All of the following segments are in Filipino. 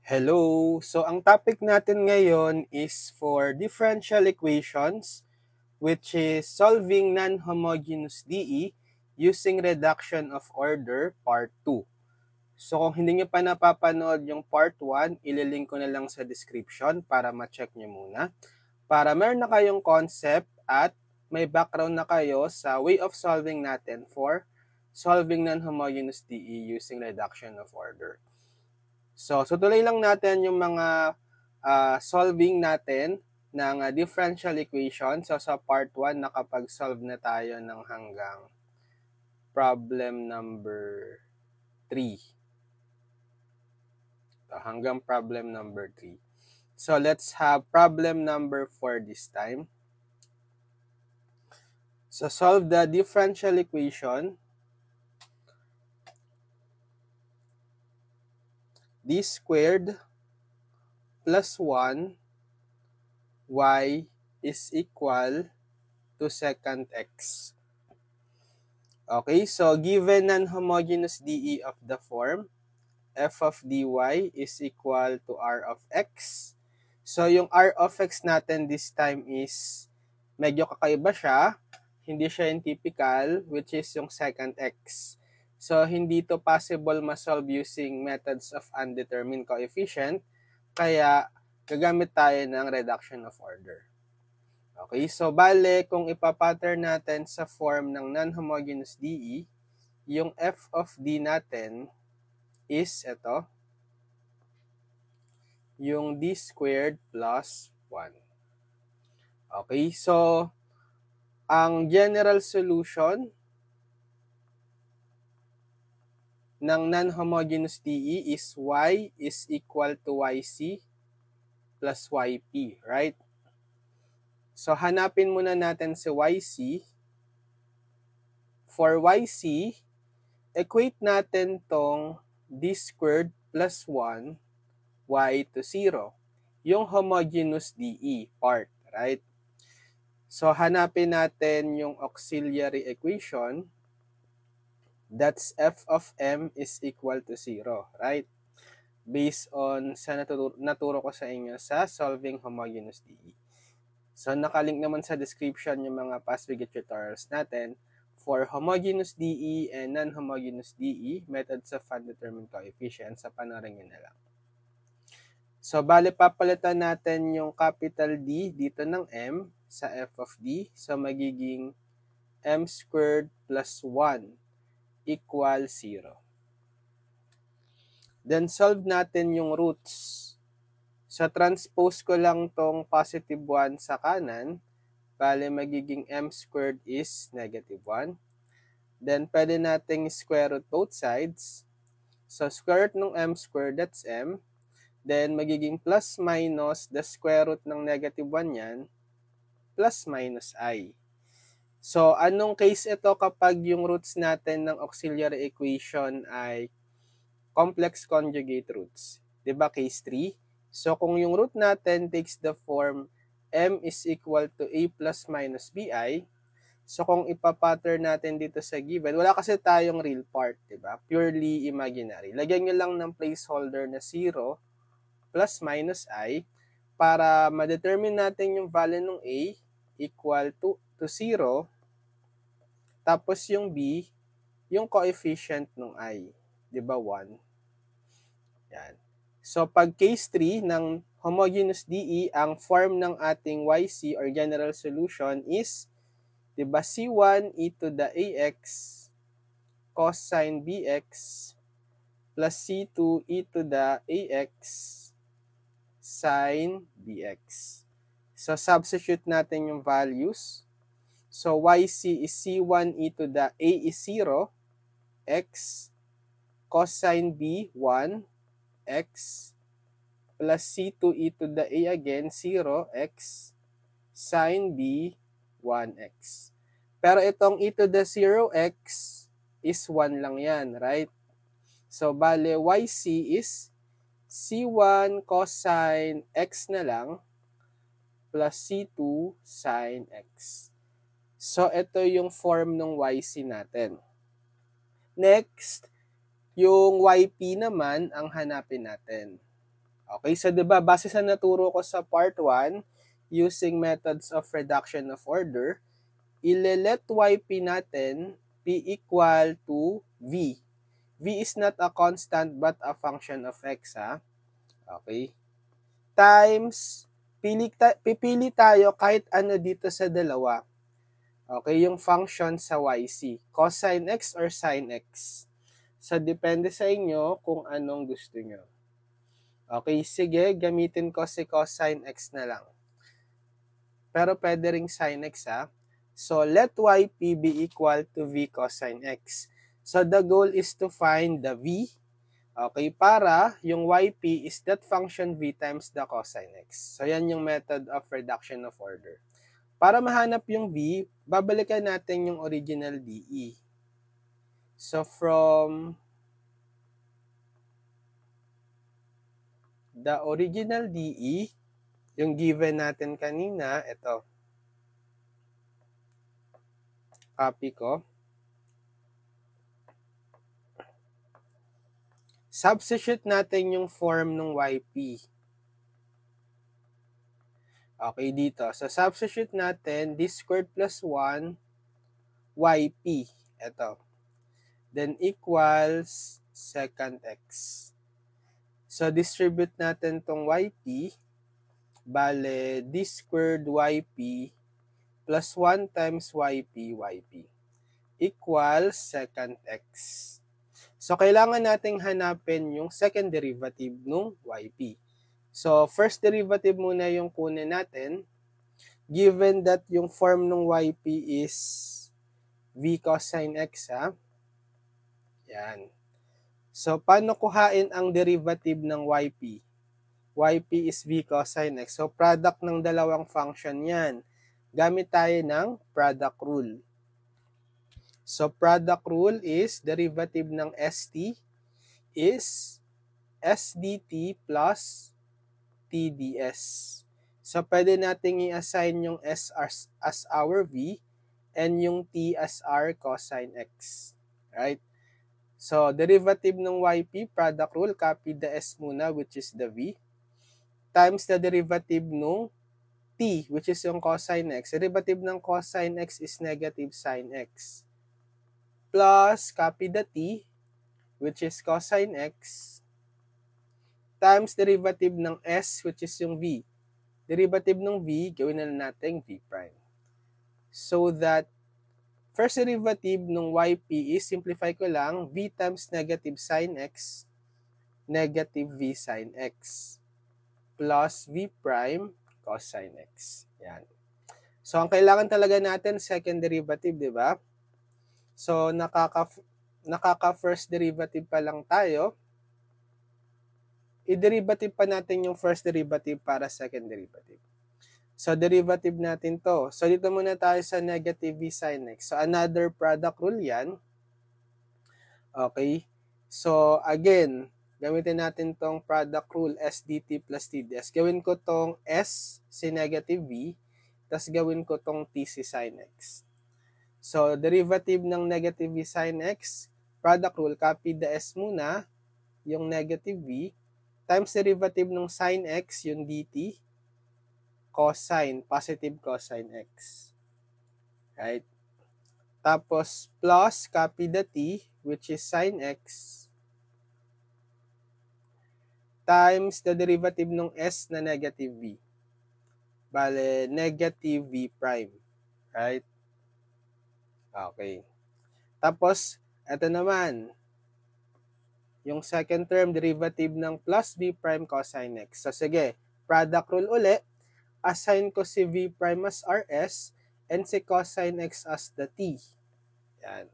Hello! So, ang topic natin ngayon is for differential equations, which is solving non-homogeneous DE using reduction of order, part 2. So, kung hindi nyo pa napapanood yung part 1, ililink ko na lang sa description para ma-check nyo muna. Para meron na kayong concept at may background na kayo sa way of solving natin for solving non-homogeneous DE using reduction of order. So tuloy lang natin yung mga solving natin ng differential equation. So sa part 1, nakapag-solve na tayo ng hanggang problem number 3. So, hanggang problem number 3. So let's have problem number 4 this time. So solve the differential equation. D squared plus 1 y is equal to secant x. Okay, so given non-homogeneous DE of the form, f of dy is equal to r of x. So yung r of x natin this time is medyo kakaiba siya. Hindi siya yung typical, which is yung secant x. So hindi to possible ma-solve using methods of undetermined coefficient. Kaya gagamit tayo ng reduction of order. Okay, so bale, kung ipapattern natin sa form ng non-homogeneous DE, yung f of d natin is ito, yung d squared plus 1. Okay, so ang general solution ng non-homogeneous DE is y is equal to yc plus yp, right? So hanapin muna natin si yc. For yc, equate natin tong d squared plus 1 y to 0. Yung homogeneous DE part, right? So hanapin natin yung auxiliary equation. That's f of m is equal to 0, right? Based on sa naturo ko sa inyo sa solving homogeneous DE. So nakalink naman sa description yung mga past video tutorials natin for homogeneous DE and non-homogeneous DE, methods of undetermined coefficient. Sa panoorin nyo na lang. So bale papalitan natin yung capital D dito ng m sa f of d. So magiging m squared plus 1 equal 0. Then solve natin yung roots. So transpose ko lang tong positive 1 sa kanan. Bale magiging m squared is negative 1. Then pwede nating square root both sides. So square root ng m squared, that's m. Then magiging plus minus the square root ng negative 1 yan, plus minus i. So anong case ito kapag yung roots natin ng auxiliary equation ay complex conjugate roots? Diba case 3? So kung yung root natin takes the form m is equal to a plus minus bi, so kung ipapattern natin dito sa given, wala kasi tayong real part, diba? Purely imaginary. Lagyan nyo lang ng placeholder na 0 plus minus i para ma-determine natin yung value ng a equal to 0. Tapos yung b, yung coefficient ng i, diba 1? Yan. So pag case 3 ng homogeneous DE, ang form ng ating YC or general solution is, diba, C1 e to the AX cosine BX plus C2 e to the AX sine BX. So substitute natin yung values. So YC is C1 e to the A is 0, X cosine B 1, x plus c2 e to the a again, 0, x sine b, 1x. Pero itong e to the 0x is 1 lang yan, right? So, bale, yc is c1 cosine x na lang plus c2 sine x. So, ito yung form ng yc natin. Next, yung yp naman ang hanapin natin. Okay, so 'di ba base sa naturo ko sa part 1, using methods of reduction of order, ile-let yp natin p equal to v. V is not a constant but a function of x, ha? Okay. Times, pipili tayo kahit ano dito sa dalawa. Okay, yung function sa yc. Cosine x or sin x. So, depende sa inyo kung anong gusto nyo. Okay, sige, gamitin ko si cosine x na lang. Pero pwede ring sin x, ha? So, let yp be equal to v cosine x. So, the goal is to find the v. Okay, para yung yp is that function v times the cosine x. So, yan yung method of reduction of order. Para mahanap yung v, babalikan natin yung original DE. So, from the original DE, yung given natin kanina, ito. Copy ko. Substitute natin yung form ng yp. Okay, dito. So, substitute natin d squared plus 1 yp. Ito. Then, equals secant x. So, distribute natin tong yp. Bale, d squared yp plus 1 times yp equals secant x. So, kailangan nating hanapin yung second derivative ng yp. So, first derivative muna yung kunin natin. Given that yung form ng yp is v cosine x, ha? Yan. So, paano kuhain ang derivative ng yp? Yp is v cosine x. So, product ng dalawang function yan. Gamit tayo ng product rule. So, product rule is derivative ng st is sdt plus tds. So, pwede nating i-assign yung s as our v and yung t as our cosine x. Right? So, derivative ng yp, product rule, copy the s muna, which is the v, times the derivative ng t, which is yung cosine x. Derivative ng cosine x is negative sine x. Plus, copy the t, which is cosine x, times derivative ng s, which is yung v. Derivative ng v, gawin na natin v prime. So that, first derivative ng yp is, simplify ko lang, v times negative sine x, negative v sine x, plus v prime cosine x. Yan. So, ang kailangan talaga natin, second derivative, di ba? So, nakaka-first derivative pa lang tayo. I-derivative pa natin yung first derivative para second derivative. So, derivative natin to. So, dito muna tayo sa negative v sine x. So, another product rule yan. Okay. So, again, gamitin natin tong product rule, sdt plus tds. Gawin ko tong s si negative v, tas gawin ko tong t si sin x. So, derivative ng negative v sin x, product rule, copy the s muna, yung negative v, times derivative ng sin x, yung dt, cosine, positive cosine x. Right? Tapos, plus, copy the t, which is sin x, times the derivative ng s na negative v. Bale, negative v prime. Right? Okay. Tapos, ito naman, yung second term, derivative ng plus v prime cosine x. So, sige, product rule uli, assign ko si v prime as rs and si cosine x as the t. Yan.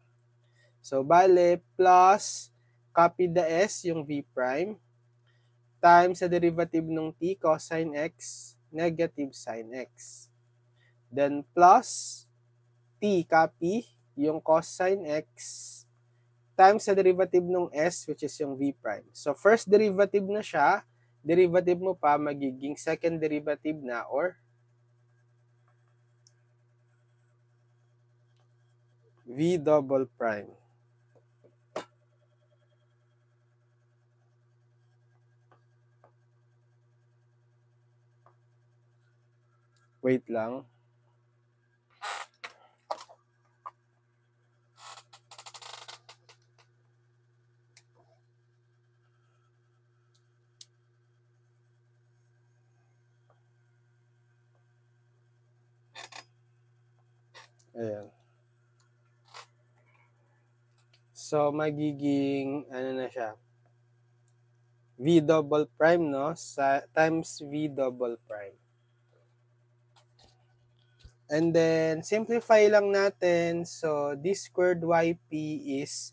So, bale, plus, copy the s, yung v prime, times sa derivative ng t cosine x, negative sine x. Then plus t, copy yung cosine x, times sa derivative ng s, which is yung v prime. So, first derivative na siya, derivative mo pa, magiging second derivative na or v double prime. Wait lang. Ayan. So, magiging, ano na siya, V double prime, no? Times V double prime. And then, simplify lang natin. So, this squared yp is,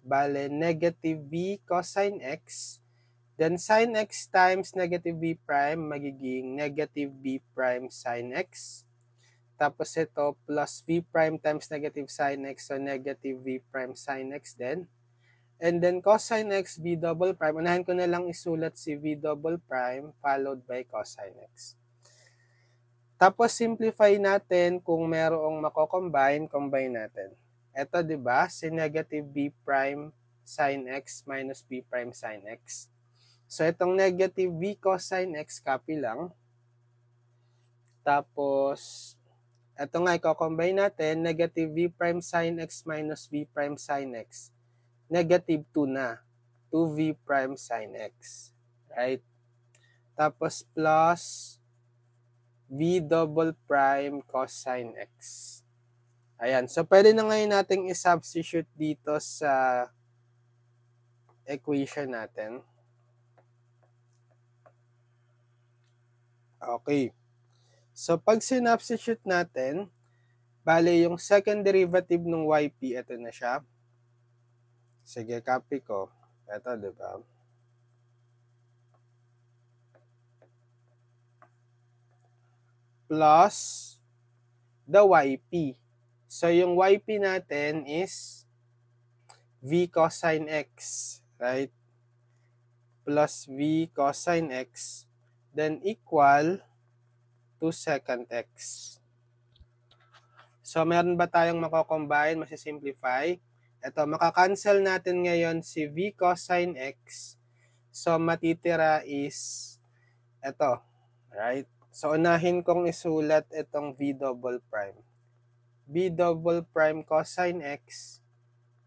bale, negative V cosine x. Then, sin x times negative V prime, magiging negative V prime sin x. Tapos ito, plus V prime times negative sin x, so negative V prime sin x din. And then, cosine x V double prime. Unahin ko na lang isulat si V double prime followed by cosine x. Tapos, simplify natin kung merong mako-combine, combine natin. Ito, di ba? Si negative B prime sin x minus B prime sin x. So, itong negative V cosine x, copy lang. Tapos, ito nga, i-combine natin, negative V prime sin x minus V prime sin x. Negative 2 na. 2V prime sin x. Right? Tapos, plus V double prime cosine x. Ayan. So, pwede na ngayon nating i-substitute dito sa equation natin. Okay. So, pag sinubstitute natin, bale yung second derivative ng yp, ito na siya. Sige, copy ko. Ito, diba? Plus the yp. So, yung yp natin is v cosine x, right? Plus v cosine x, then equal to secant x. So, meron ba tayong mako-combine, masisimplify? Ito, makakancel natin ngayon si v cosine x. So, matitira is ito, right? So, unahin kong isulat itong v double prime. V double prime cosine x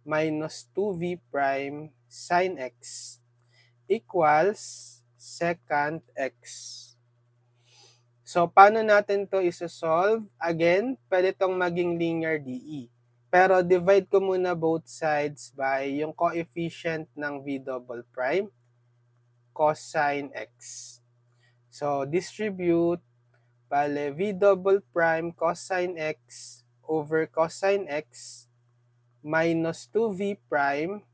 minus 2v prime sin x equals secant x. So, paano natin to isosolve? Again, pwede itong maging linear DE. Pero divide ko muna both sides by yung coefficient ng v double prime cosine x. So, distribute, bale, v double prime cosine x over cosine x minus 2v prime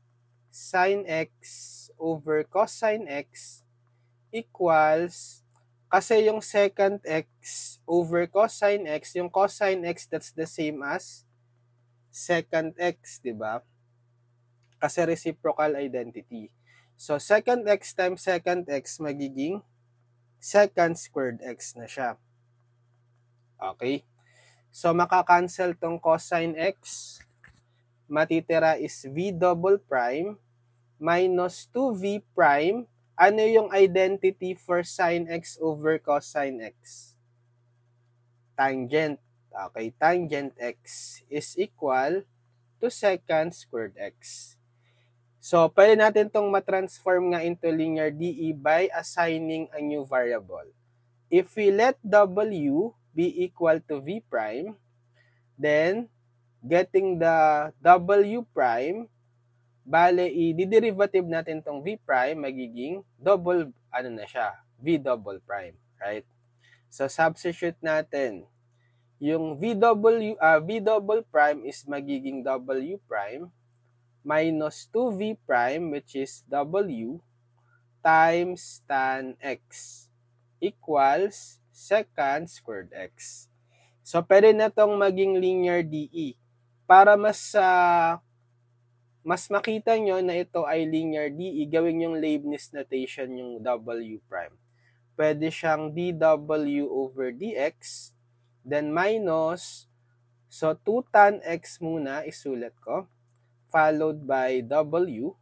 sin x over cosine x equals, kasi yung secant x over cosine x, yung cosine x, that's the same as secant x, di ba? Kasi reciprocal identity. So, secant x times secant x magiging secant squared x na siya. Okay? So, makakancel tong cosine x. Matitira is v double prime minus 2v prime. Ano yung identity for sin x over cosine x? Tangent. Okay, tangent x is equal to secant squared x. So, pwede natin itong matransform nga into linear DE by assigning a new variable. If we let w be equal to v prime, then getting the w prime, bale, i-derivative natin tong v prime, magiging double, ano na siya, v double prime, right? So, substitute natin. Yung v double prime is magiging w prime minus 2v prime, which is w, times tan x equals secant squared x. So, pwede na itong maging linear DE. Para mas makita nyo na ito ay linear DE, gawin yung Leibniz notation yung w prime. Pwede siyang dw over dx, then minus, so 2 tan x muna, isulat ko, followed by w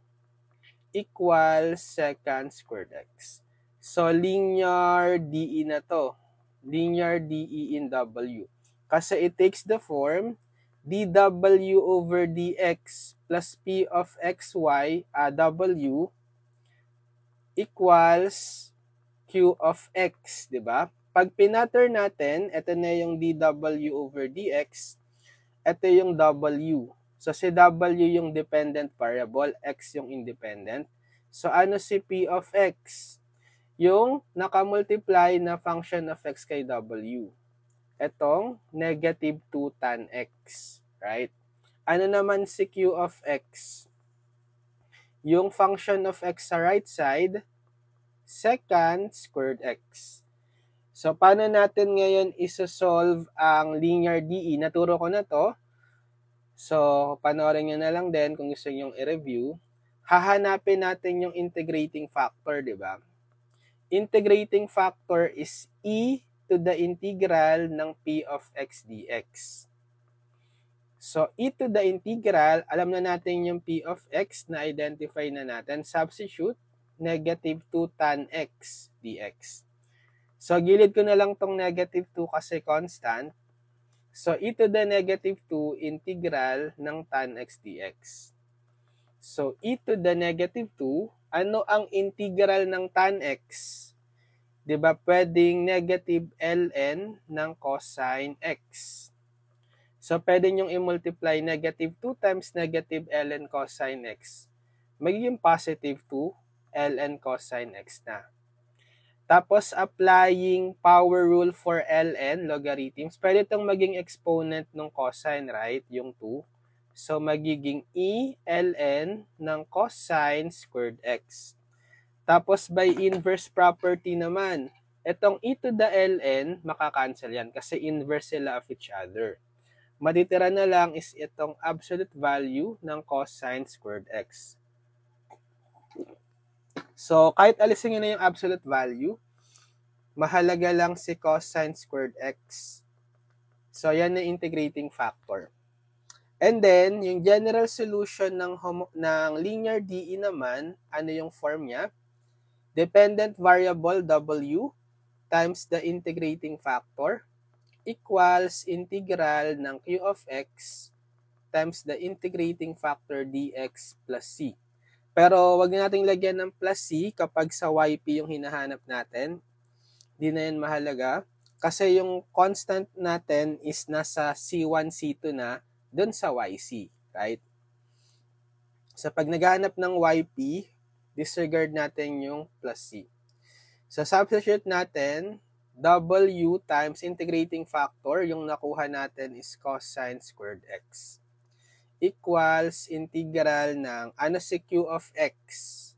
equals secant squared x. So, linear DE na to. linear DE in W. Kasi it takes the form dW over dx plus P of xy W equals Q of x, di ba? Pag pinatter natin, ito na yung dW over dx, ito yung W. So, si W yung dependent variable, x yung independent. So, ano si P of x? Yung nakamultiply na function of x kay W. Etong negative 2 tan x, right? Ano naman si Q of x? Yung function of x sa right side, secant squared x. So, paano natin ngayon isosolve ang linear DE? Naturo ko na to. So, panoorin nyo na lang din kung gusto nyo i-review. Hahanapin natin yung integrating factor, di ba? Integrating factor is e to the integral ng P of x dx. So, e to the integral, alam na natin yung P of x na identify na natin. Substitute, negative 2 tan x dx. So, gilid ko na lang tong negative 2 kasi constant. So, e to the negative 2 integral ng tan x dx. So, e to the negative 2, ano ang integral ng tan x? Diba, pwedeng negative ln ng cosine x. So, pwede nyong i-multiply negative 2 times negative ln cosine x. Magiging positive 2 ln cosine x na. Tapos, applying power rule for ln, logarithms, pwede itong maging exponent ng cosine, right? Yung 2. So, magiging e ln ng cosine squared x. Tapos, by inverse property naman, itong e to the ln, makakancel yan kasi inverse sila of each other. Matitira na lang is itong absolute value ng cosine squared x. So, kahit alisin nyo na yung absolute value, mahalaga lang si cosine squared x. So, yan na integrating factor. And then, yung general solution ng linear DE naman, ano yung form niya? Dependent variable W times the integrating factor equals integral ng Q of x times the integrating factor dx plus c. Pero wag na nating lagyan ng plus c kapag sa YP yung hinahanap natin. Di na yan mahalaga. Kasi yung constant natin is nasa C1, C2 na dun sa YC. Right? So pag naghahanap ng YP, disregard natin yung plus c. So, substitute natin, W times integrating factor, yung nakuha natin is cosine squared x. Equals integral ng, ano si Q of x?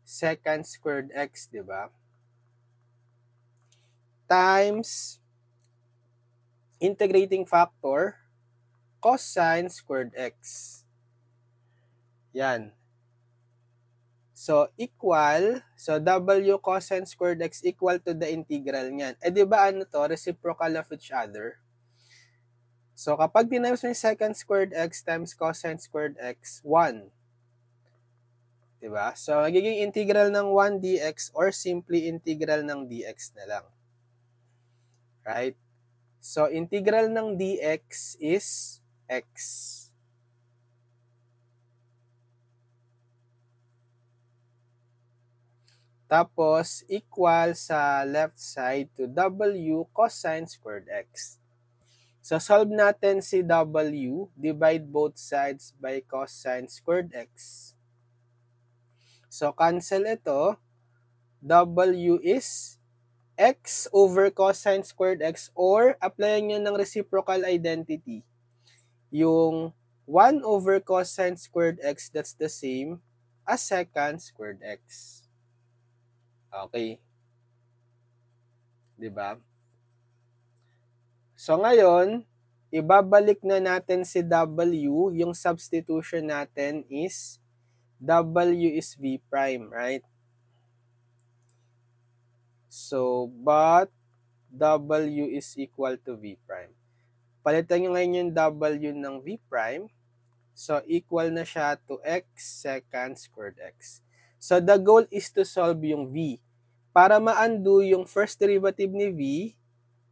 Secant squared x, di ba? Times integrating factor, cosine squared x. Yan. So, equal, so W cosine squared x equal to the integral niyan. Eh, di ba ano to? Reciprocal of each other. So, kapag tinimes mo yung secant squared x times cosine squared x, 1. Diba? So, magiging integral ng 1 dx or simply integral ng dx na lang. Right? So, integral ng dx is x. Tapos, equal sa left side to W cosine squared x. So, solve natin si W. Divide both sides by cosine squared x. So, cancel ito. W is x over cosine squared x or applyan nyo ng reciprocal identity. Yung 1 over cosine squared x, that's the same as secant squared x. Okay. Diba? So, ngayon, ibabalik na natin si W. Yung substitution natin is W is V prime, right? So, but W is equal to V prime. Palitan nyo ngayon yung W ng V prime. So, equal na siya to x secant squared x. So, the goal is to solve yung V. Para ma-undo yung first derivative ni v,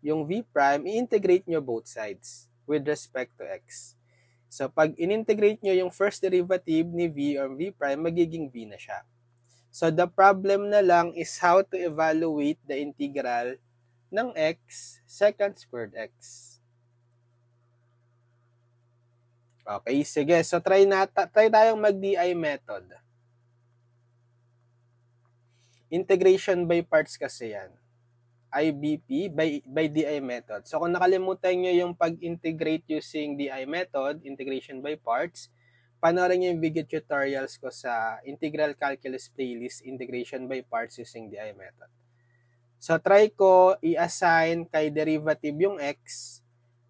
yung v prime, i-integrate nyo both sides with respect to x. So, pag in-integrate nyo yung first derivative ni v or v prime, magiging v na siya. So, the problem na lang is how to evaluate the integral ng x secant squared x. Okay, sige. So, try tayong mag-DI method. Integration by parts kasi yan. IBP by DI method. So, kung nakalimutan nyo yung pag-integrate using DI method, integration by parts, panoorin nyo yung video tutorials ko sa Integral Calculus playlist, integration by parts using DI method. So, try ko i-assign kay derivative yung x,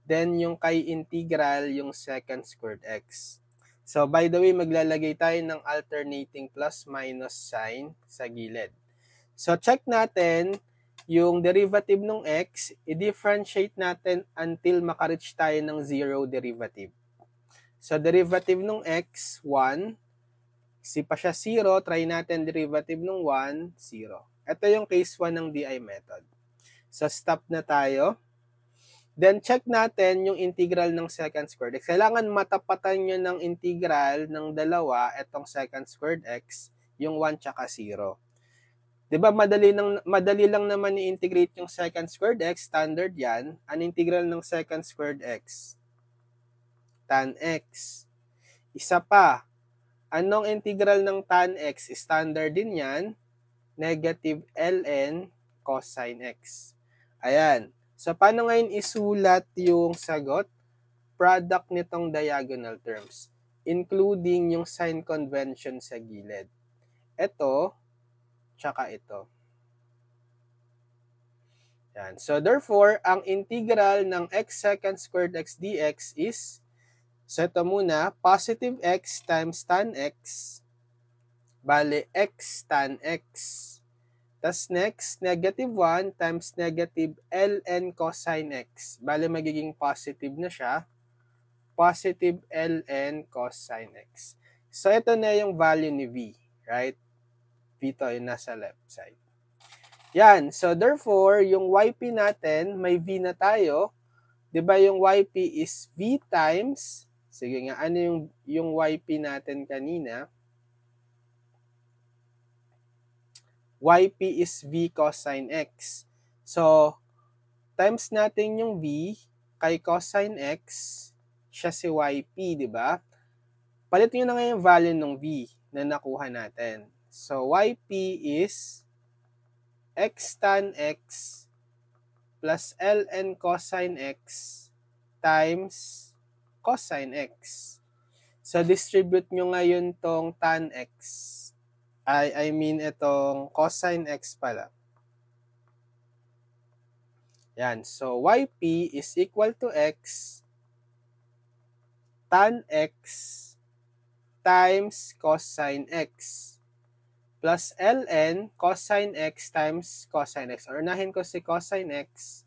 then yung kay integral yung secant squared x. So, by the way, maglalagay tayo ng alternating plus minus sign sa gilid. So, check natin yung derivative ng x, i-differentiate natin until makareach tayo ng zero derivative. So, derivative ng x, 1. Kasi pa siya 0, try natin derivative ng 1, 0. Ito yung case 1 ng DI method. So, stop na tayo. Then, check natin yung integral ng secant squared x. Kailangan matapatan nyo ng integral ng dalawa, itong secant squared x, yung 1 tsaka 0. Diba, madali lang naman i-integrate yung secant squared x, standard yan. Ang integral ng secant squared x? Tan x. Isa pa, anong integral ng tan x? Standard din yan, negative ln cosine x. Ayan. So, paano ngayon isulat yung sagot? Product nitong diagonal terms, including yung sign convention sa gilid. Ito, tsaka ito. Yan. So, therefore, ang integral ng x secant squared x dx is, so ito muna, positive x times tan x, bale x tan x. Tas next, negative 1 times negative ln cosine x. Bale, magiging positive na siya. Positive ln cosine x. So, ito na yung value ni v, right? Dito yung nasa left side. Yan. So, therefore, yung yp natin, may v na tayo. Diba yung yp is v times, sige nga, ano yung yp natin kanina? Yp is v cosine x. So, times natin yung v kay cosine x, siya si yp, diba? Palit nyo na ngayon yung value ng v na nakuha natin. So, yp is x tan x plus ln cosine x times cosine x. So, distribute nyo ngayon tong tan x. I mean itong cosine x pala. Yan. So, yp is equal to x tan x times cosine x plus ln cosine x times cosine x. Or unahin ko si cosine x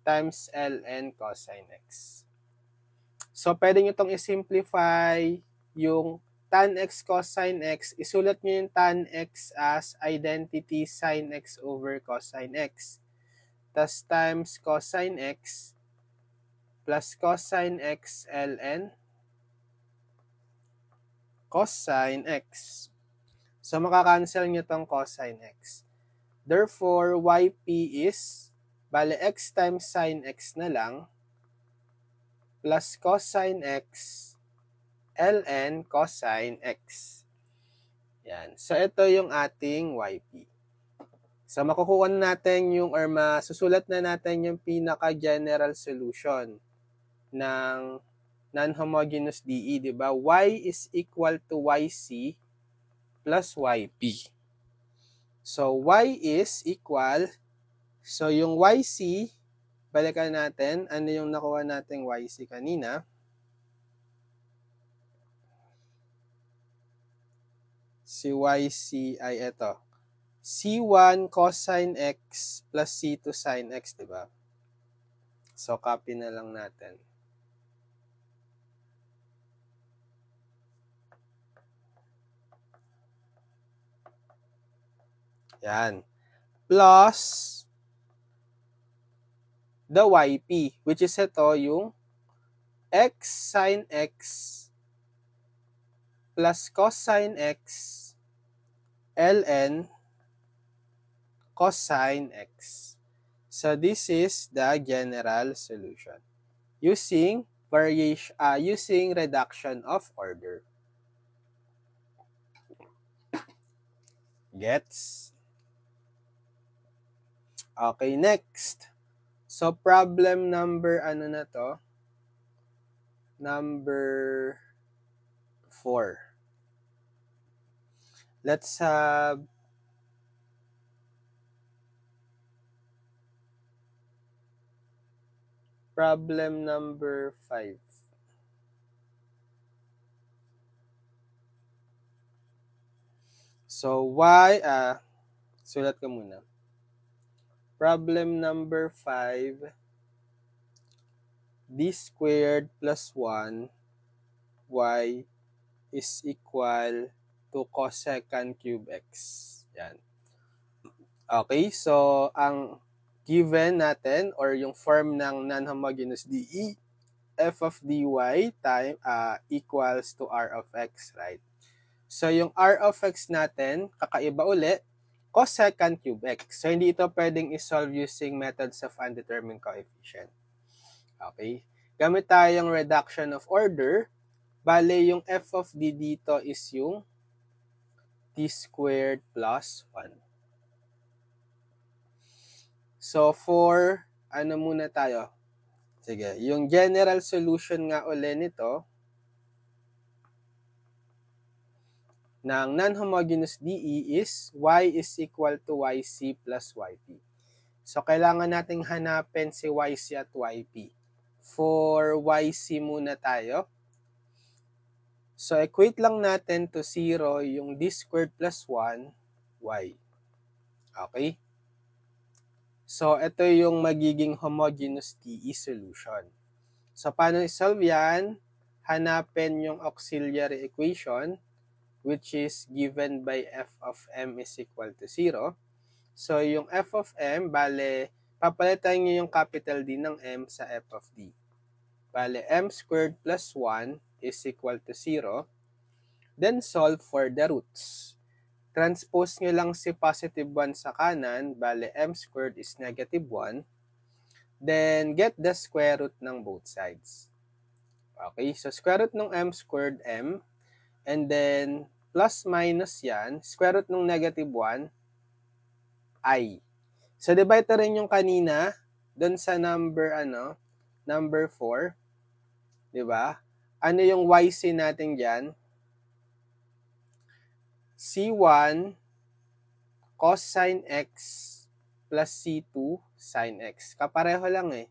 times ln cosine x. So, pwede nyo itong isimplify yung tan x cosine x. Isulat nyo yung tan x as identity sin x over cosine x. Tas times cosine x plus cosine x ln cosine x. So, makakancel nyo tong cosine x. Therefore, yp is, bale, x times sin x na lang, plus cosine x, ln cosine x. Yan. So, ito yung ating yp. So, makukuha natin yung, or masusulat na natin yung pinaka-general solution ng non-homogeneous DE, diba? Y is equal to yc plus yp. So, y is equal, so yung yc, balikan natin, ano yung nakuha nating yc kanina? Si yc ay ito. C1 cosine x plus C2 sin x, diba? So, copy na lang natin. Yan. plus the yp, which is ito yung x sine x plus cos sine x ln cosine x. So this is the general solution using using reduction of order. Gets? Okay, next. So problem number ano na to? Number 4. Let's have problem number 5. So sulat ka muna. Problem number 5, d squared plus 1 y is equal to cosecant cube x. Yan. Okay, so ang given natin or yung form ng non-homogeneous DE, f of dy time equals to r of x, right? So yung r of x natin, kakaiba uli, cosecant cube x. So hindi ito pwedeng isolve using methods of undetermined coefficient. Okay? Gamit tayong reduction of order, bale yung f of d dito is yung t squared plus 1. So for, ano muna tayo? Sige, yung general solution nga uli nito, ng non-homogeneous DE is y is equal to yc plus yp. So kailangan nating hanapin si yc at yp. For yc muna tayo. So equate lang natin to 0 yung d squared plus 1 y. Okay? So, ito yung magiging homogeneous DE solution. So, paano i-solve yan? Hanapin yung auxiliary equation, which is given by f of m is equal to 0. So, yung f of m, bale, papalitan nyo yung capital D ng m sa f of d. Bale, m squared plus 1 is equal to 0. Then, solve for the roots. Transpose nyo lang si positive 1 sa kanan, bale m squared is negative 1. Then, get the square root ng both sides. Okay, so square root ng m squared m. And then, plus minus yan, square root ng negative 1, I. So, divide rin yung kanina, dun sa number, number 4. Diba? Ano yung yc natin dyan? C1 cos sin x plus C2 sin x. Kapareho lang eh.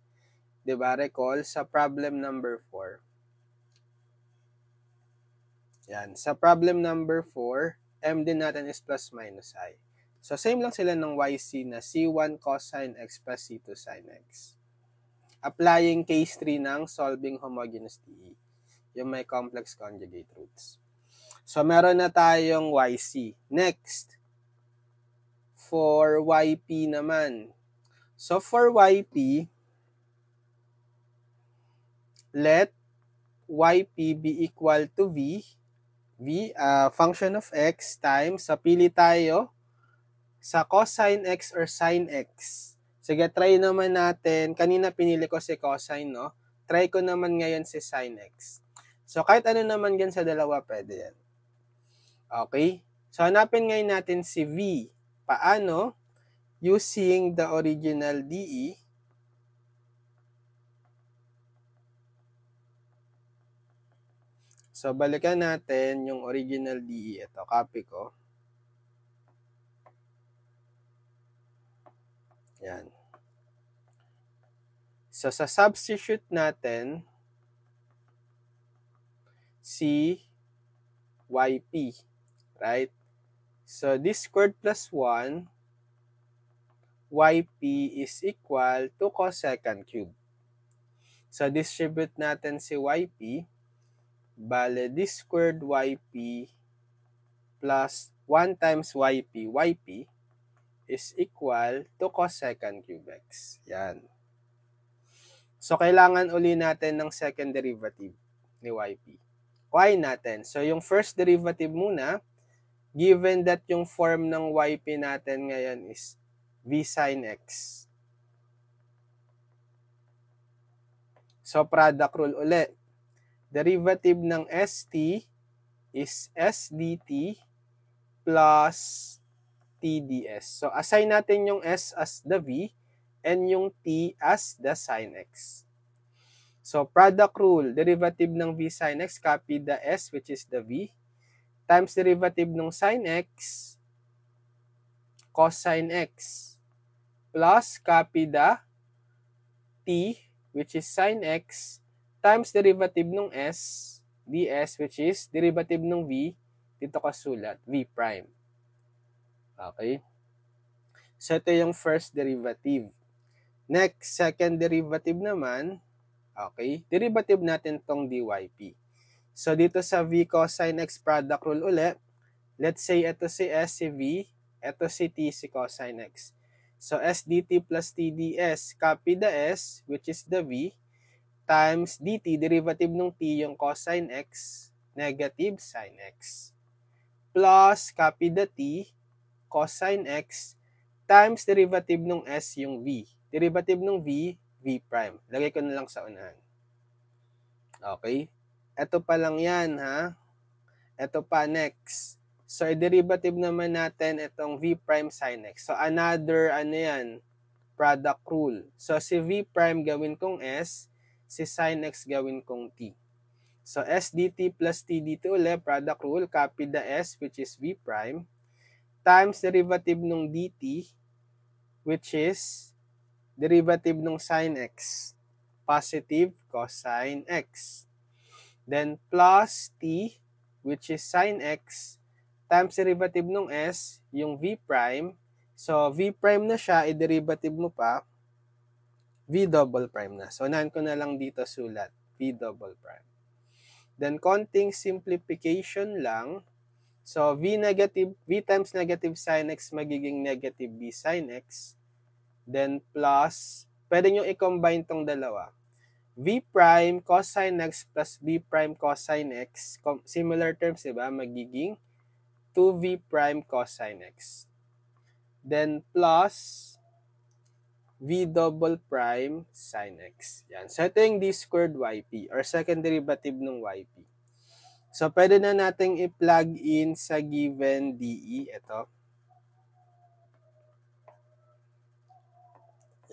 Diba? Recall sa problem number 4. Yan. Sa problem number 4, m din natin is plus minus I. So, same lang sila ng yc na C1 cos sin x plus C2 sin x. Applying case 3 ng solving homogeneous DE. Yung may complex conjugate roots. So, meron na tayong yc. Next, for yp naman. So, for yp, let yp be equal to v, function of x times, so pili tayo sa cosine x or sin x. Sige, try naman natin. Kanina pinili ko si cosine, no? Try ko naman ngayon si sin x. So, kahit ano naman yan sa dalawa, pwede yan. Okay? So, hanapin ngayon natin si v. Paano? Using the original DE. So, balikan natin yung original DE. Ito, copy ko. Yan. So, sa substitute natin, si yp. Right? So, this squared plus 1, yp is equal to cosecant cube. So, distribute natin si yp. Bale, this squared yp plus 1 times yp is equal to cosecant cube x. Yan. So, kailangan uli natin ng second derivative ni yp. Y natin. So, yung first derivative muna, given that yung form ng yp natin ngayon is v sin x. So, product rule uli. Derivative ng st is s dt plus t ds. So, assign natin yung s as the v and yung t as the sin x. So, product rule, derivative ng v sin x, copy the s which is the v, times derivative ng sin x, cos sin x, plus copy the t which is sin x, times derivative ng s, ds which is derivative ng v, dito ka sulat, v prime. Okay? So, ito yung first derivative. Next, second derivative naman, okay, derivative natin tong dyp. So, dito sa v cos sin x product rule ulit, let's say ito si s, si v, ito si t, si cos sin x. So, s dt plus t ds, copy the s, which is the v, times dt, derivative ng t, yung cos sin x, negative sin x, plus copy the t, cos sin x, times derivative ng s, yung v. Derivative ng v, v prime. Lagay ko na lang sa unahan. Okay? Ito pa lang yan, ha? Ito pa, next. So, i-derivative naman natin itong v prime sin x. So, another, product rule. So, si v prime gawin kong s, si sin x gawin kong t. So, s dt plus t dt ulit, product rule, copy the s, which is v prime, times derivative ng dt, which is derivative ng sin x, positive cosine x. Then, plus t, which is sin x, times derivative ng s, yung v prime. So, v prime na siya, i-derivative mo pa, v double prime na. So, unahan ko na lang dito sulat, v double prime. Then, konting simplification lang. So, v times negative sin x magiging negative v sin x. Then, plus, pwede nyo i-combine tong dalawa. v prime cosine x plus v prime cosine x. Similar terms, diba? Magiging 2v prime cosine x. Then, plus v double prime sin x. Yan. So, ito yung d squared yp or second derivative ng yp. So, pwede na nating i-plug in sa given de. Ito.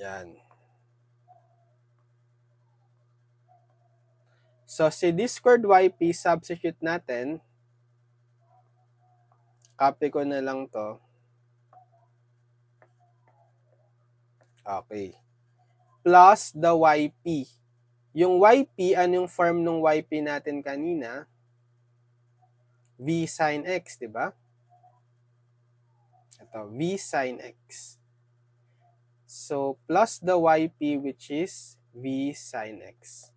Yan. So, si d squared yp, substitute natin. Copy ko na lang to. Okay. Plus the yp. Yung yp, anong form ng yp natin kanina? V sin x, di ba? Ito, V sin x. So, plus the yp which is V sin x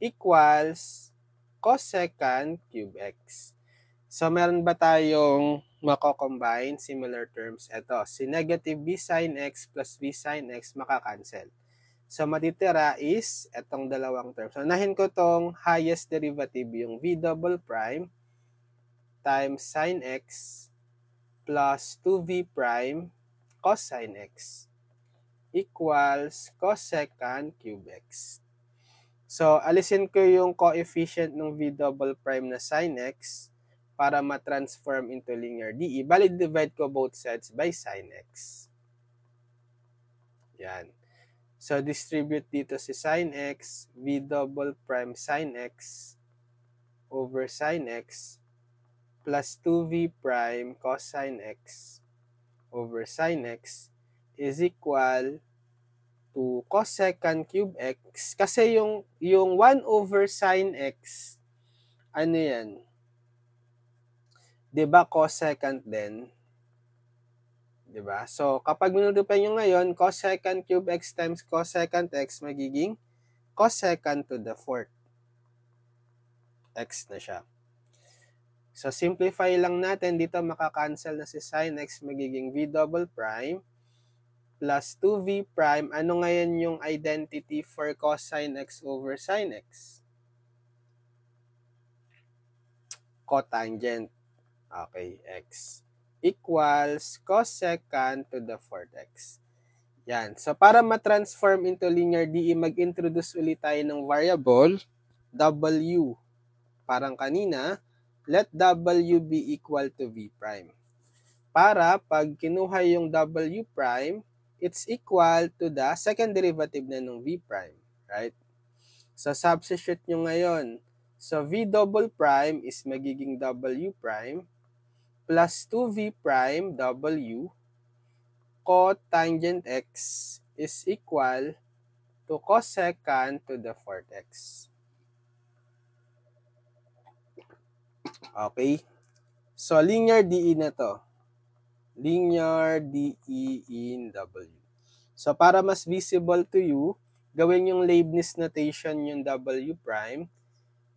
equals cosecant cube x. So, meron ba tayong mako-combine similar terms? Ito, si negative V sin x plus V sin x makakancel. So, matitira is itong dalawang terms. So, unahin ko tong highest derivative, yung V double prime times sin x plus 2v prime cosine x equals cosecant cube x. So, alisin ko yung coefficient ng v double prime na sin x para ma-transform into linear de. Bali, divide ko both sides by sin x. Yan. So, distribute dito si sin x, v double prime sin x over sin x plus 2v prime cosine x over sin x is equal to cosecant cube x. Kasi yung 1 over sin x, ano yan? Diba cosecant din? Diba? So, kapag minultiply nyo ngayon, cosecant cube x times cosecant x magiging cosecant to the 4th. X na siya. So, simplify lang natin. Dito makakancel na si sin x magiging v double prime plus 2v prime. Ano ngayon yung identity for cosine x over sine x? Cotangent. Okay, x equals cosecant to the fourth x. Yan. So, para ma-transform into linear DE, mag-introduce ulit tayo ng variable w. Parang kanina, let w be equal to v prime. Para pag kinuha yung w prime, it's equal to the second derivative na ng v prime. Right? So, substitute nyo ngayon. So, v double prime is magiging w prime plus 2v prime w cotangent x is equal to cosecant to the fourth x. Okay? So, linear DE na to. Linear DE in W. So, para mas visible to you, gawin yung Leibniz notation yung W prime.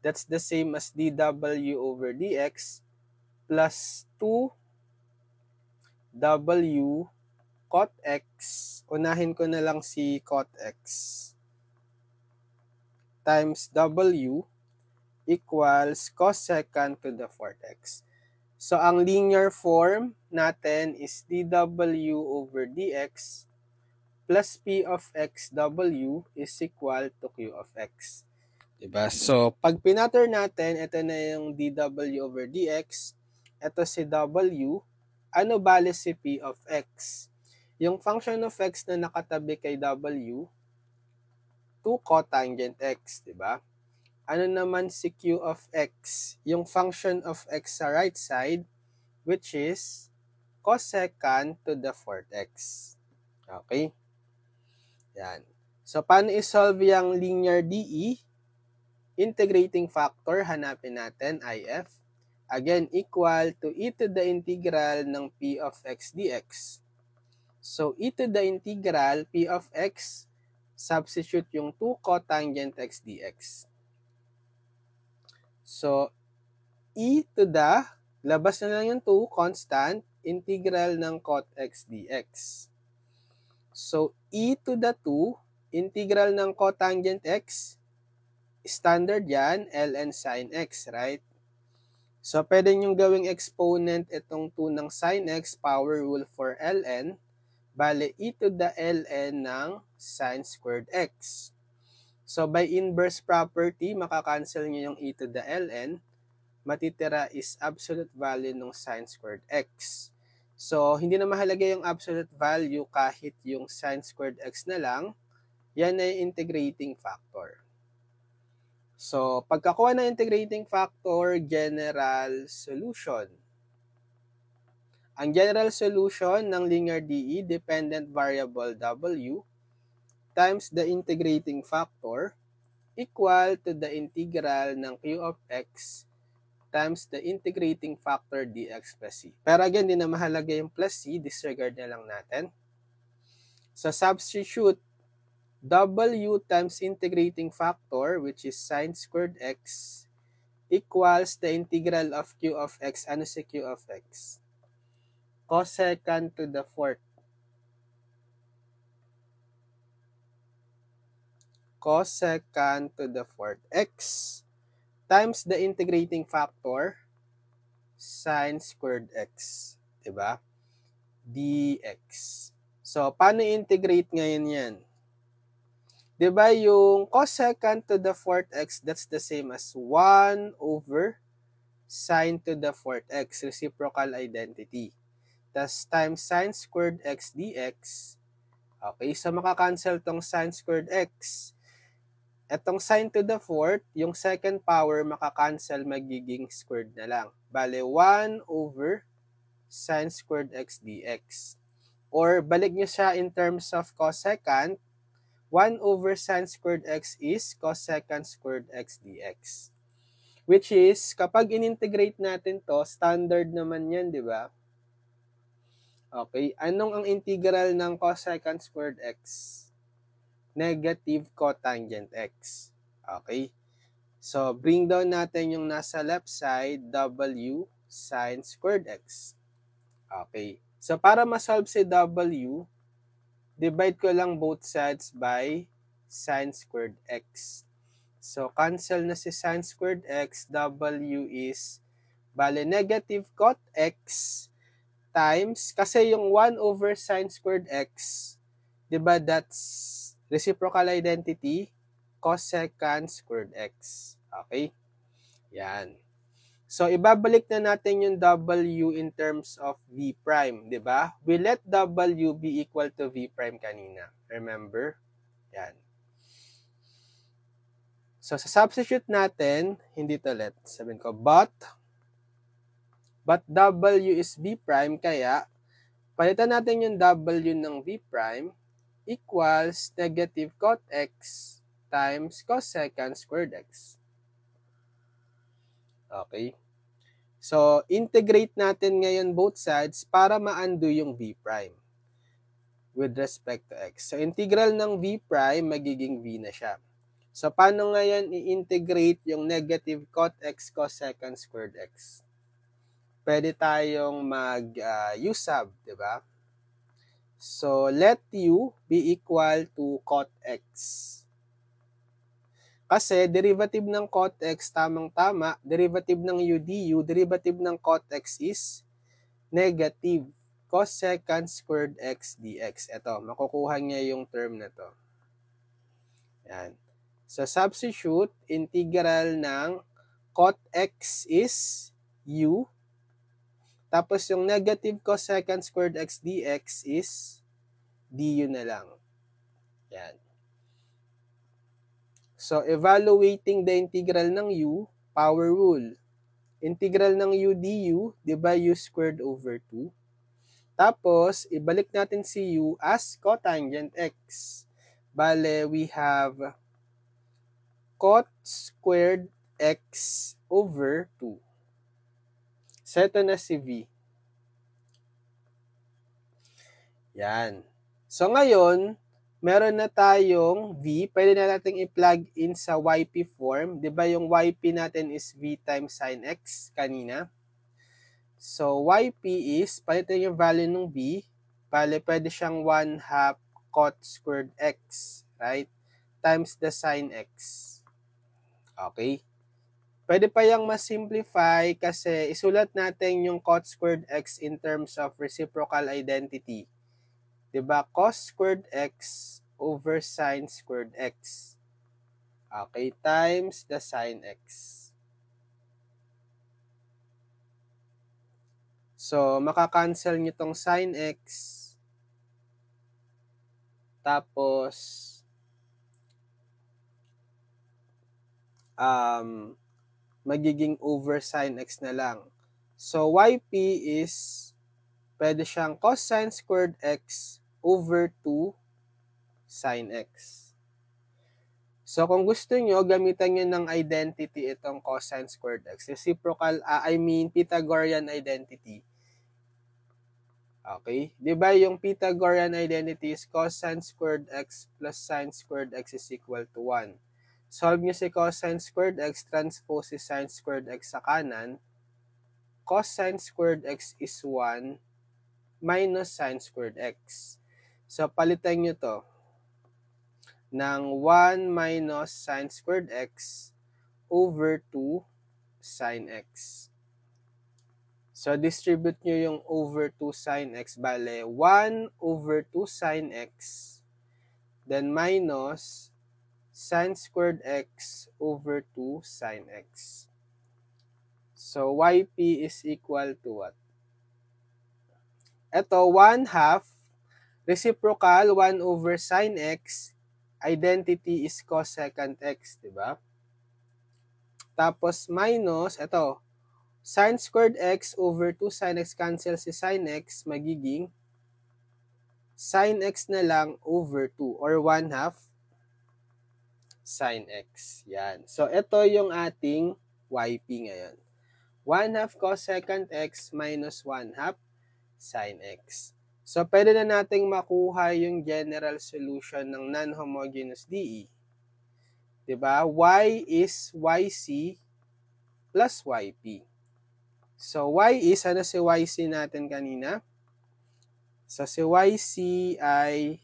That's the same as dW over dx plus 2W cot x. Unahin ko na lang si cot x times W equals cosecant to the fourth x. So, ang linear form natin is dW over dx plus P of xW is equal to Q of x. Diba? So, pag pinatter natin, ito na yung dW over dx, ito si W, ano bale si P of x? Yung function of x na nakatabi kay W, 2 cotangent x, diba? Ano naman si Q of x? Yung function of x sa right side, which is cosecant to the fourth x. Okay? Yan. So, paano isolve yung linear DE? Integrating factor, hanapin natin, IF. Again, equal to e to the integral ng P of x dx. So, e to the integral P of x, substitute yung 2 cotangent x dx. So, e to the, labas na lang yung 2, constant, integral ng cot x dx. So, e to the 2, integral ng cotangent x, standard yan, ln sin x, right? So, pwede nyo gawing exponent itong 2 ng sin x, power rule for ln, bale e to the ln ng sin squared x. So, by inverse property, makakancel nyo yung e to the ln, matitira is absolute value ng sin squared x. So, hindi na mahalaga yung absolute value kahit yung sin squared x na lang, yan ay integrating factor. So, pagkakuha ng integrating factor, general solution. Ang general solution ng linear DE, dependent variable W, times the integrating factor, equal to the integral ng Q of x times the integrating factor dx plus c. Pero again, di na mahalaga yung plus c, disregard na lang natin. So, substitute W times integrating factor, which is sin squared x, equals the integral of Q of x. Ano si Q of x? Cosecant to the fourth. Cosecant to the fourth x times the integrating factor, sin squared x. Diba? dx. So, paano integrate ngayon yan? Diba yung cosecant to the fourth x, that's the same as 1 over sin to the fourth x, reciprocal identity. Tas times sin squared x dx. Okay, so makakancel tong sin squared x. Etong sin to the fourth, yung second power makakancel, magiging squared na lang. Bale, 1 over sin squared x dx. Or balik nyo siya in terms of cosecant, 1 over sin squared x is cosecant squared x dx. Which is, kapag in-integrate natin to, standard naman yan, di ba? Okay, anong ang integral ng cosecant squared x? Negative cotangent x. Okay? So, bring down natin yung nasa left side, w sin squared x. Okay. So, para ma-solve si w, divide ko lang both sides by sine squared x. So, cancel na si sine squared x. W is, bale, negative cot x times, kasi yung 1 over sine squared x, diba, that's reciprocal identity, cosecant squared x. Okay? Yan. So, ibabalik na natin yung W in terms of V prime, diba? We let W be equal to V prime kanina. Remember? Yan. So, sa substitute natin, hindi to let. Sabihin ko, but W is V prime, kaya palitan natin yung W ng V prime equals negative cot x times cosecant squared x. Okay? So, integrate natin ngayon both sides para ma-undo yung V prime with respect to x. So, integral ng V prime, magiging V na siya. So, paano ngayon i-integrate yung negative cot x cosecant squared x? Pwede tayong mag-u sub, di ba? So, let u be equal to cot x. Kasi, derivative ng cot x, tamang-tama, derivative ng u du, derivative ng cot x is negative cosecant squared x dx. Ito, makukuha niya yung term na to. Yan. So, substitute, integral ng cot x is u. Tapos, yung negative cosecant squared x dx is du na lang. Yan. So, evaluating the integral ng u, power rule. Integral ng u du, di ba, u squared over 2. Tapos, ibalik natin si u as cotangent x. Bale, we have cot squared x over 2. So, ito na si v. Yan. So, ngayon, meron na tayong v. Pwede na natin i-plug in sa yp form. Diba yung yp natin is v times sin x kanina? So, yp is, palitan yung value ng v. Bale, pwede siyang 1/2 cot squared x, right? Times the sin x. Okay? Pwede pa yung mas-simplify kasi isulat natin yung cot squared x in terms of reciprocal identity. Diba? Cos squared x over sin squared x. Okay, times the sin x. So, makakancel nyo tong sin x. Tapos, magiging over sin x na lang. So, yp is, pwede siyang cos sin squared x over 2 sin x. So, kung gusto nyo, gamitan nyo ng identity itong cos sin squared x. Reciprocal, Pythagorean identity. Okay? Diba yung Pythagorean identity is cos sin squared x plus sin squared x is equal to 1. Solve nyo si cos sin squared x, transpose si sin squared x sa kanan. Cos sin squared x is 1 minus sin squared x. So, palitan nyo to ng 1 minus sin squared x over 2 sin x. So, distribute nyo yung over 2 sin x. Bale, 1 over 2 sin x. Then, minus sin squared x over 2 sin x. So, yp is equal to what? Ito, 1/2, reciprocal, 1 over sin x, identity is cosecant x, diba? Tapos, minus, ito, sin squared x over 2 sin x, cancel si sin x, magiging sin x na lang over 2, or 1/2 sin x. Yan. So, ito yung ating yp ngayon. 1/2 cosecant x minus 1/2 sin x. So, pwede na nating makuha yung general solution ng non-homogeneous DE. Diba? Y is YC plus YP. So, Y is, ano si YC natin kanina? So, si YC ay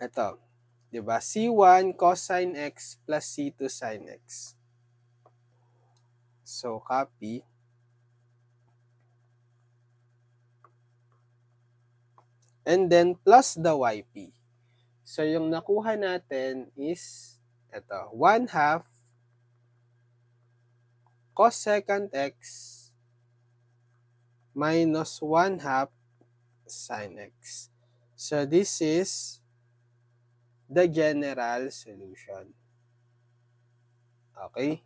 Ito, di ba? C1 cosine x plus C2 sin x. So, copy. And then, plus the yp. So, yung nakuha natin is, ito, 1/2 cos second x minus 1/2 sin x. So, this is the general solution. Okay?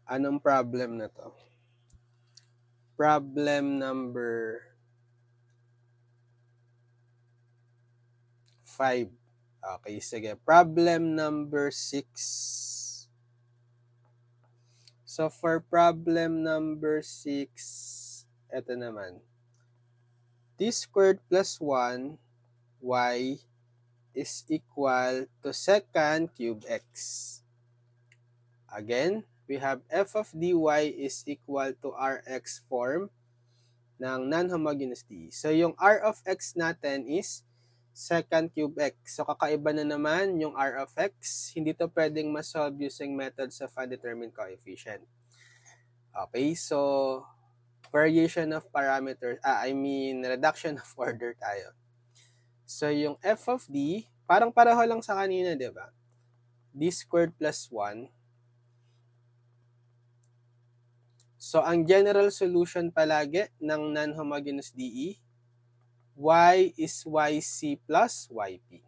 Anong problem na to? Problem number 5. Okay, sige. Problem number 6. So, for problem number 6, ito naman. T squared plus 1 y is equal to secant cube x. Again, we have f of dy is equal to rx form ng non-homogeneous d. So, yung r of x natin is secant cube x. So, kakaiba na naman yung r of x. Hindi to pwedeng masolve using methods of undetermined coefficient. Okay, so, variation of parameters, reduction of order tayo. So, yung f of d, parang pareho lang sa kanina, di ba? D squared plus 1. So, ang general solution palagi ng non-homogeneous DE, y is yc plus yp.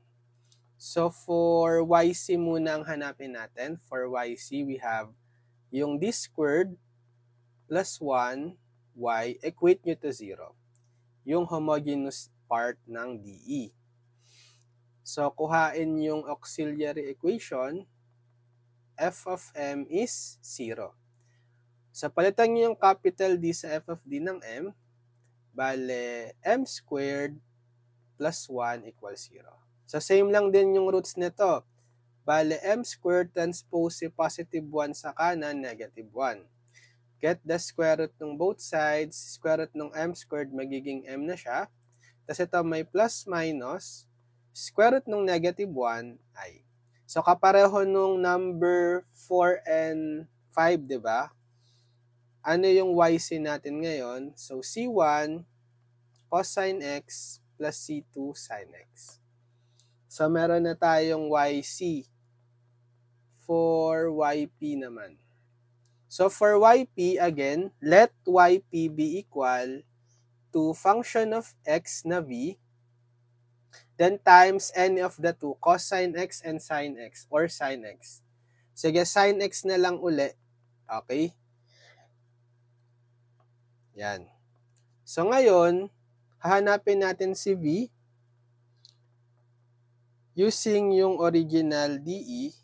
So, for yc muna ang hanapin natin. For yc, we have yung d squared plus 1 y, equate nyo to 0. Yung homogeneous part ng DE. So, kuhain yung auxiliary equation, f of m is 0. So, palitan nyo yung capital D sa f of D ng m, bale, m squared plus 1 equals 0. So, same lang din yung roots nito. Bale, m squared transpose si positive 1 sa kanan, negative 1. Get the square root ng both sides. Square root ng m squared, magiging m na siya. Tapos ito may plus minus. Square root ng negative 1 ay. So, kapareho nung number 4 and 5, di ba? Ano yung yc natin ngayon? So, C1 cosine x plus C2 sin x. So, meron na tayong yc. For yp naman. So, for yp, again, let yp be equal to function of x na v, then times any of the two, cosine x and sin x, or sin x. Sige, sin x na lang uli. Okay? Yan. So, ngayon, hahanapin natin si V using yung original DE.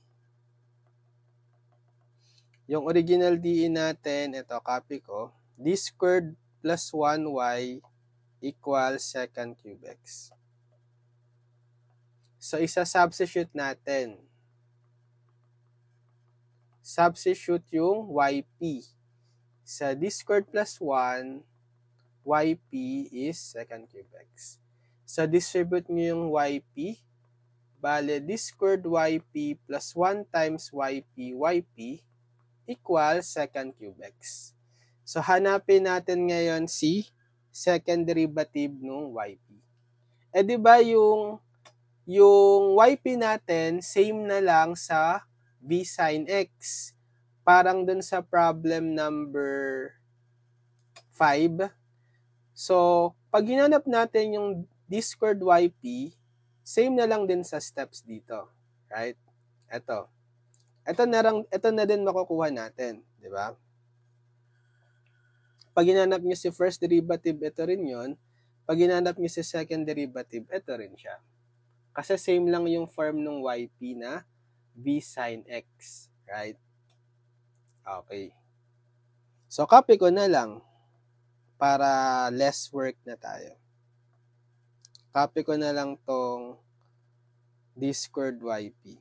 Yung original DE natin, ito, copy ko. D squared plus 1y equals secant cube x. So, isa-substitute natin. Substitute yung yp. Sa d squared plus 1, yp is secant cube x. So, distribute nyo yung yp. Bale, d squared yp plus 1 times yp equals secant cube x. So, hanapin natin ngayon si second derivative ng yp. Eh, di ba yung yp natin, same na lang sa v sin x. Parang dun sa problem number 5. So, pag hinanap natin yung d squared yp, same na lang din sa steps dito. Right? Ito. Ito na din makukuha natin. Di ba? Pag hinanap nyo si first derivative, ito rin yun. Pag hinanap nyo si second derivative, ito rin siya. Kasi same lang yung form ng yp na v sin x. Right? Okay. So, copy ko na lang para less work na tayo. Copy ko na lang tong d squared yp.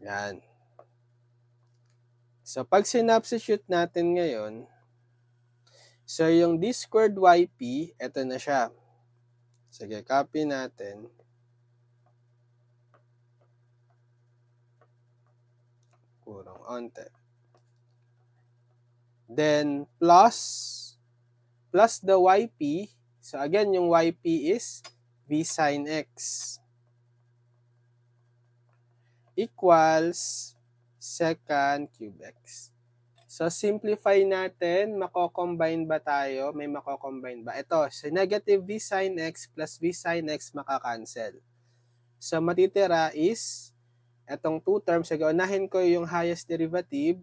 Yan. So, pag sinubstitute natin ngayon, so yung d squared yp, ito na siya. Sige, copy natin. Kurang onte. Then, plus the yp. So, again, yung yp is v sin x equals secant cube x. So, simplify natin. Mako-combine ba tayo? May mako-combine ba? Ito, so negative v sin x plus v sin x makakancel. So, matitira is itong two terms. So, unahin ko yung highest derivative,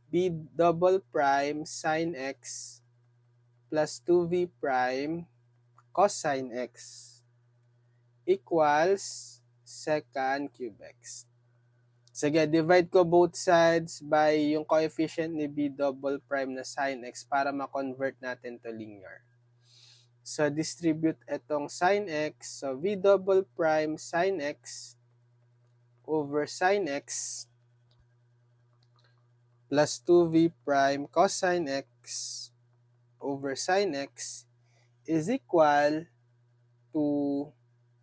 b double prime sin x plus 2v prime cos sin x equals secant cube x. Sige, divide ko both sides by yung coefficient ni b double prime na sin x para ma-convert natin to linear. So, distribute itong sin x. So, v double prime sin x over sin x plus 2v prime cos sin x over sin x is equal to,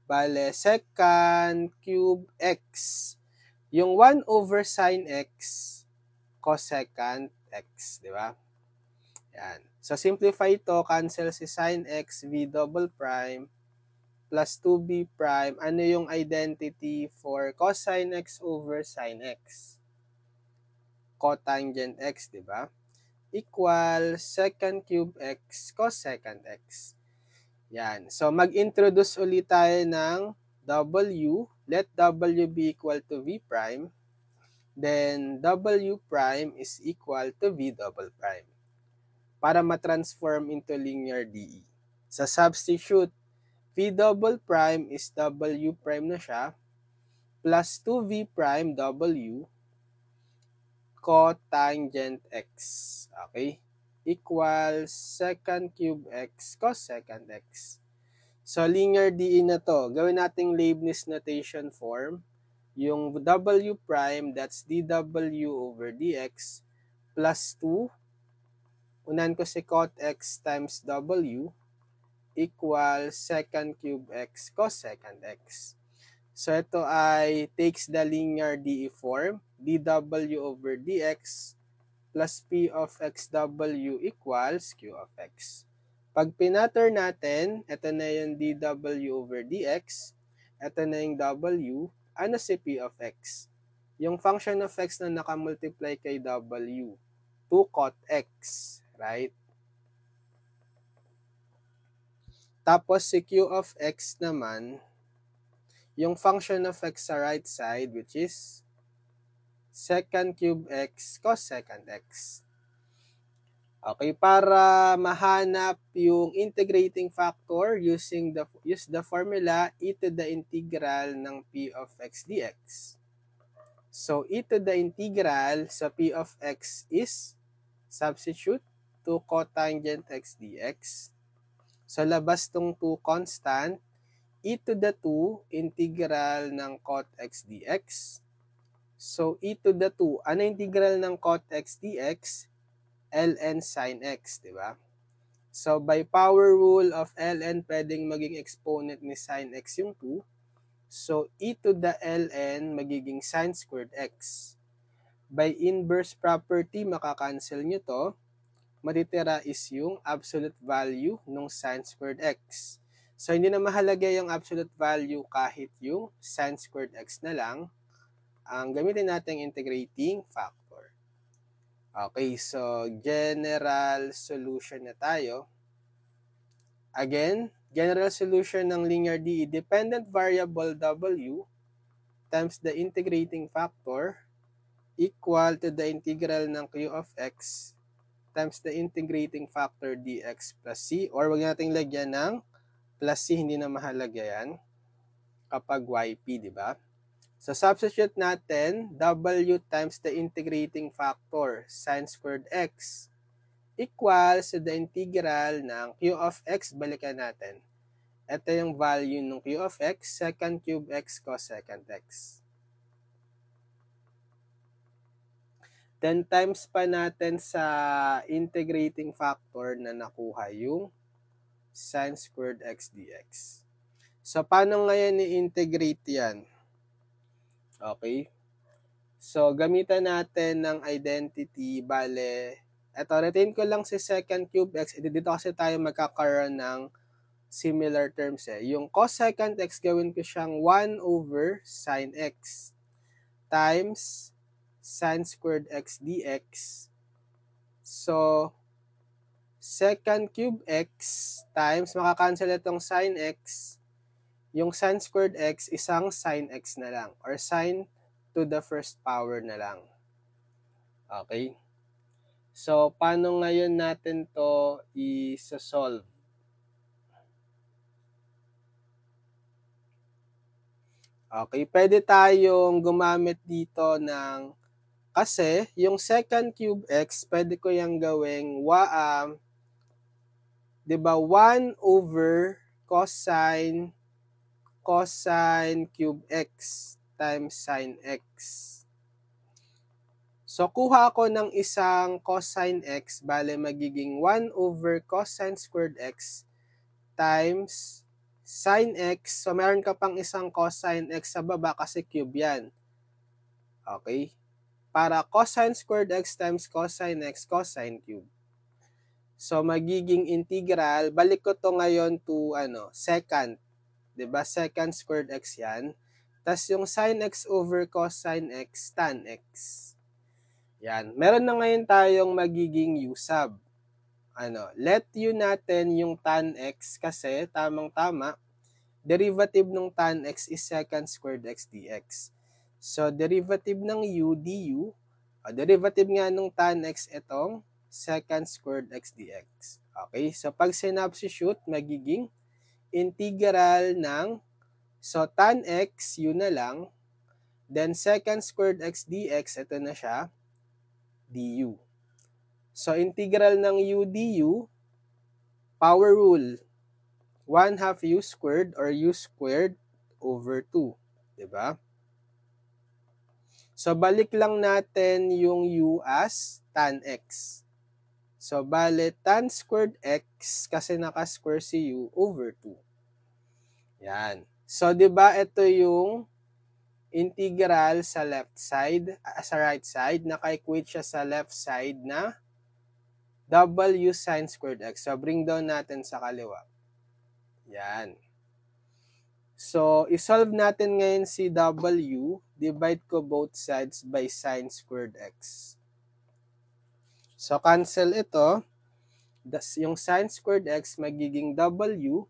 bale, secant cube x. Yung 1 over sin x, cosecant x, di ba? Yan. So, simplify ito, cancel si sin x, v double prime, plus 2b prime. Ano yung identity for cosine x over sin x? Cotangent x, di ba? Equal secant cube x cosecant x. Yan. So, mag-introduce ulit tayo ng w. Let w be equal to v prime. Then, w prime is equal to v double prime. Para ma-transform into linear DE. Sa substitute, v double prime is w prime na siya, plus 2v prime w cotangent x. Okay? Equals secant cube x cosecant x. So, linear DE na to. Gawin nating Leibniz notation form. Yung w prime, that's dw over dx, plus 2. Unan ko si cot x times w equals secant cube x cosecant x. So, ito ay takes the linear DE form. dw over dx plus p of xw equals q of x. Pag pinatter natin, ito na yung dw over dx, ito na yung w, ano si p of x? Yung function of x na nakamultiply kay w, 2 cot x, right? Tapos si q of x naman, yung function of x sa right side, which is secant cube x cosecant x. Okay, para mahanap yung integrating factor, use the formula e to the integral ng p of x dx. So, e to the integral sa p of x is substitute 2 cotangent x dx. So, labas tong 2 constant, e to the 2 integral ng cot x dx. So, e to the 2, ano integral ng cot x dx? ln sin x, di ba? So, by power rule of ln, pwedeng maging exponent ni sin x yung 2. So, e to the ln magiging sin squared x. By inverse property, makakancel nyo to. Matitira is yung absolute value ng sin squared x. So, hindi na mahalaga yung absolute value kahit yung sin squared x na lang. Ang gamitin natin integrating factor. Okay, so general solution na tayo. Again, general solution ng linear DE, dependent variable w times the integrating factor equal to the integral ng q of x times the integrating factor dx plus c, or wag nating lagyan ng plus c, hindi na mahalaga yan kapag yp, di ba? So, substitute natin w times the integrating factor sin squared x equals to the integral ng q of x. Balikan natin. Ito yung value ng q of x, secant cube x cosecant x. Then times pa natin sa integrating factor na nakuha yung sin squared x dx. So, paano ngayon i-integrate yan? Okay. So, gamitan natin ng identity, bale, eto, retain ko lang si second cube x. Dito kasi tayo magkakaroon ng similar terms eh. Yung cos second x, gawin ko siyang 1 over sin x times sin squared x dx. So, second cube x times, makakancel itong sin x. Yung sin squared x, isang sin x na lang. Or sin to the first power na lang. Okay? So, paano ngayon natin to i-solve? Okay, pwede tayong gumamit dito ng, kasi yung second cube x, pwede ko yung gawing, diba, 1 over cosine cube x times sin x. So, kuha ako ng isang cosine x, bale magiging 1 over cosine squared x times sin x. So, meron ka pang isang cosine x sa baba kasi cube yan. Okay? Para cosine squared x times cosine x, cosine cube. So, magiging integral, balik ko to ngayon to second. Diba? Second squared x yan. Tapos yung sin x over cosine x, tan x. Yan. Meron na ngayon tayong magiging u sub. Let u natin yung tan x kasi tamang-tama. Derivative ng tan x is second squared x dx. So, derivative ng u, du. Derivative nga ng tan x itong second squared x dx. Okay? So, pag sinubstitute, magiging integral ng, so tan x, u na lang, then second squared x dx, ito na siya, du. So, integral ng u du, power rule, 1/2 u squared or u squared over 2. Diba? So, balik lang natin yung u as tan x. So, bale, tan squared x, kasi naka-square si u, over 2. Yan. So, diba, ito yung integral sa left side, sa right side, naka-equate siya sa left side na w sin squared x. So, bring down natin sa kaliwa. Yan. So, isolve natin ngayon si w, divide ko both sides by sin squared x. So, cancel ito. Yung sin squared x magiging w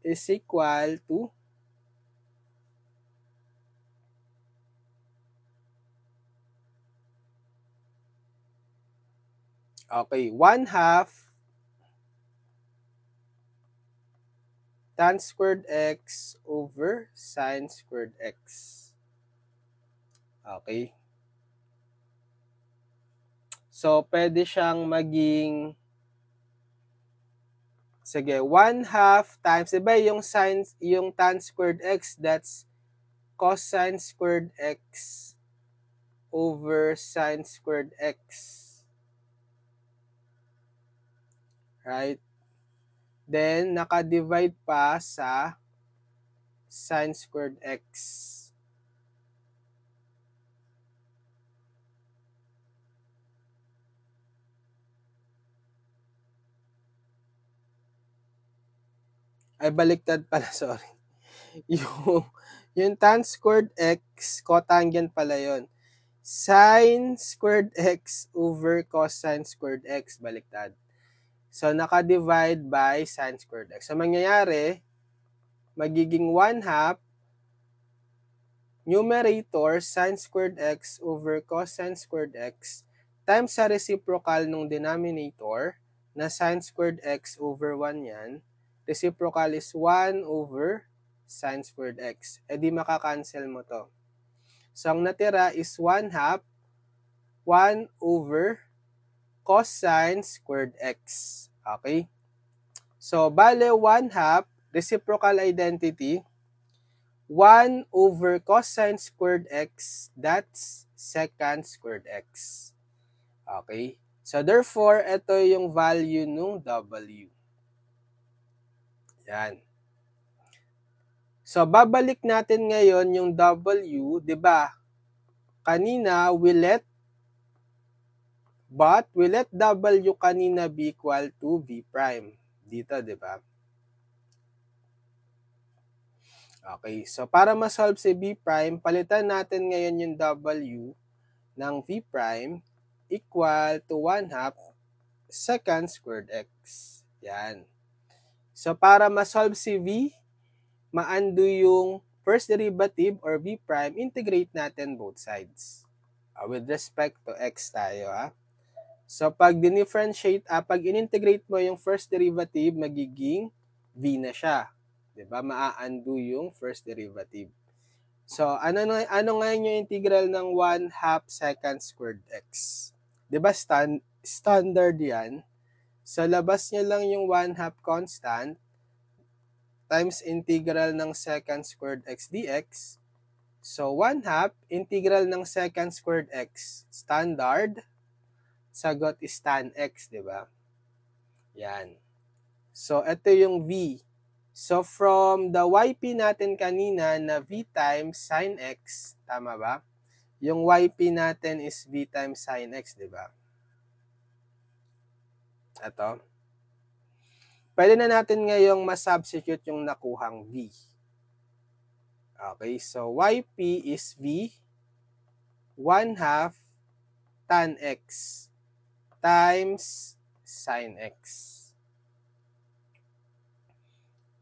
is equal to okay, 1/2 tan squared x over sin squared x. Okay. So, pwede siyang maging, sige, 1/2 times, diba yung tan squared x, that's cosine squared x over sin squared x. Right? Then, naka-divide pa sa sin squared x. Ay, baliktad pala, sorry. Yung tan squared x, cotangent pala yon. Sin squared x over cosine squared x, baliktad. So, naka-divide by sin squared x. So, mangyayari, magiging 1/2 numerator sin squared x over cosine squared x times sa reciprocal ng denominator na sin squared x over 1 yan. Reciprocal is 1 over sin squared x. E di makakancel mo to. So, ang natira is 1/2 1 over cosine squared x. Okay? So, bale 1/2, reciprocal identity, 1 over cosine squared x, that's second squared x. Okay? So, therefore, ito yung value ng W. Yan. So, babalik natin ngayon yung W, di ba? Kanina, we let W kanina be equal to V prime. Dito, di ba? Okay, so para ma-solve si V prime, palitan natin ngayon yung W ng V prime equal to 1/2 secant squared x. Yan. So para ma-solve si V, ma-undo yung first derivative or V prime, integrate natin both sides. With respect to x tayo ha. So pag dinifferentiate, pag in-integrate mo yung first derivative, magiging V na siya. 'Di ba? Ma-undo yung first derivative. So ano ngayon yung integral ng 1/2 secant squared x? 'Di ba standard 'yan? So labas niya lang yung 1/2 constant times integral ng secant squared x dx. So 1/2 integral ng secant squared x standard, sagot is tan x, 'di ba? Yan. So ito yung V. So from the YP natin kanina na V times sin x, tama ba? Yung YP natin is V times sin x, di ba? Ito. Pwede na natin ngayong masubstitute yung nakuhang V. Okay, so YP is V 1/2 tan x times sin x.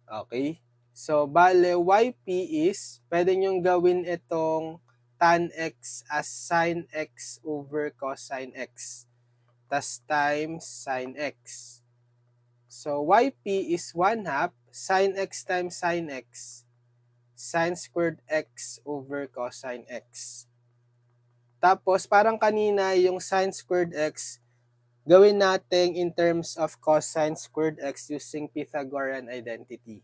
Okay? So, bale, YP is, pwede nyong gawin itong tan x as sin x over cosine x. Tas times sin x. So, YP is 1/2 sin x times sin x. Sin squared x over cosine x. Tapos, parang kanina, yung sin squared x, gawin natin in terms of cosine squared x using Pythagorean identity.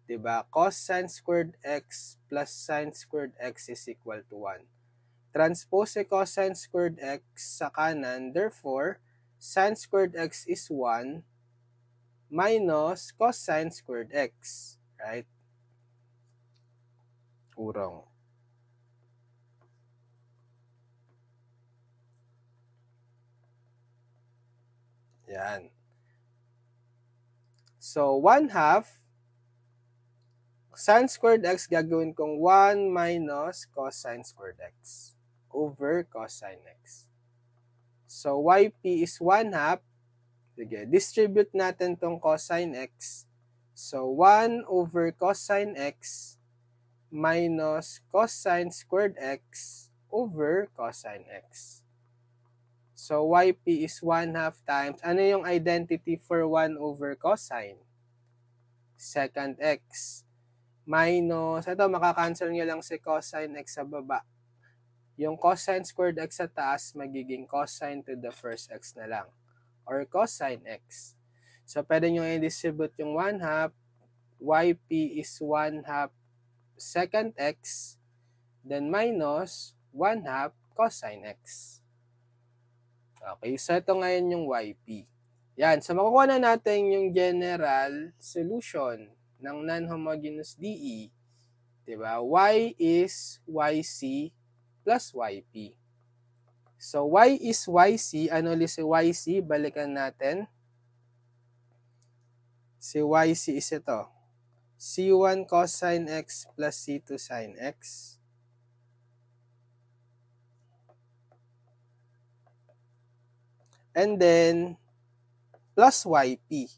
Diba? Cosine squared x plus sin squared x is equal to 1. Transpose cosine squared x sa kanan, therefore, sin squared x is 1 minus cosine squared x. Right? Kurang. Yan. So, 1/2 sin squared x gagawin kong 1 minus cosine squared x over cosine x. So, YP is 1/2. Sige, distribute natin tong cosine x. So, 1 over cosine x minus cosine squared x over cosine x. So, YP is 1/2 times, ano yung identity for 1 over cosine? Secant x. Minus, ito makakancel nyo lang si cosine x sa baba. Yung cosine squared x sa taas, magiging cosine to the first x na lang. Or cosine x. So, pwede nyo i-distribute yung 1/2. YP is 1/2 secant x. Then minus 1/2 cosine x. Okay, so ito ngayon yung YP. Yan, so makukuha na natin yung general solution ng non-homogeneous DE, diba? Y is YC plus YP. So, Y is YC. Ano ulit si YC? Balikan natin. Si YC is ito. C1 cosine x plus C2 sin x. And then, plus YP.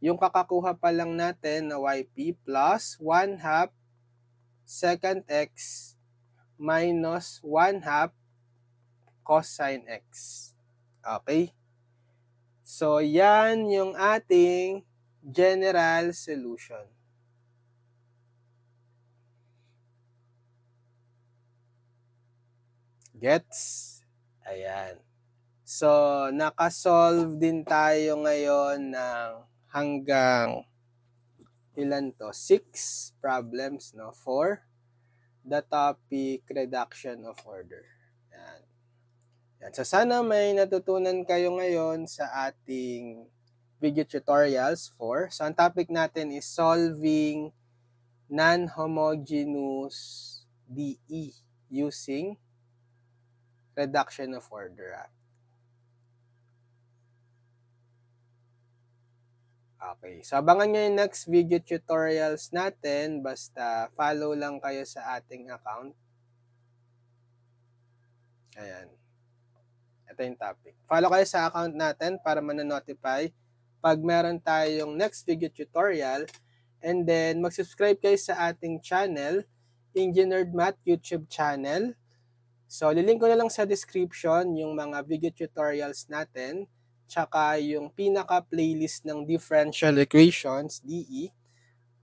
Yung kakakuha pa lang natin na YP plus 1/2 secant x minus 1/2 cosine x. Okay? So, yan yung ating general solution. Gets? Ayan. So, nakasolve din tayo ngayon ng hanggang ilan to? 6 problems, no? For the topic reduction of order. Yan. Yan. So sana may natutunan kayo ngayon sa ating video tutorials 4. So ang topic natin is solving non-homogeneous DE using reduction of order. Okay, so abangan nyo yung next video tutorials natin. Basta follow lang kayo sa ating account. Ayan. Ito yung topic. Follow kayo sa account natin para mananotify pag meron tayong next video tutorial. And then, mag-subscribe kayo sa ating channel, Engineered Math YouTube channel. So, lilink ko na lang sa description yung mga video tutorials natin, tsaka yung pinaka-playlist ng differential equations, DE,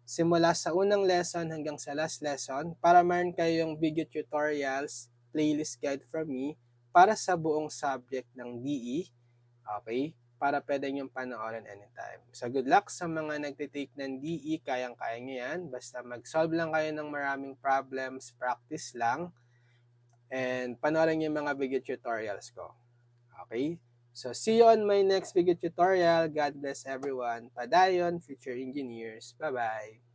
simula sa unang lesson hanggang sa last lesson, para meron kayong video tutorials, playlist guide from me, para sa buong subject ng DE, okay? Para pwede niyong panoorin anytime. So, good luck sa mga nagtitake ng DE, kayang-kaya nyo yan. Basta mag-solve lang kayo ng maraming problems, practice lang, and panoorin yung mga video tutorials ko. Okay? So, see you on my next video tutorial. God bless everyone. Padayon, future engineers. Bye-bye.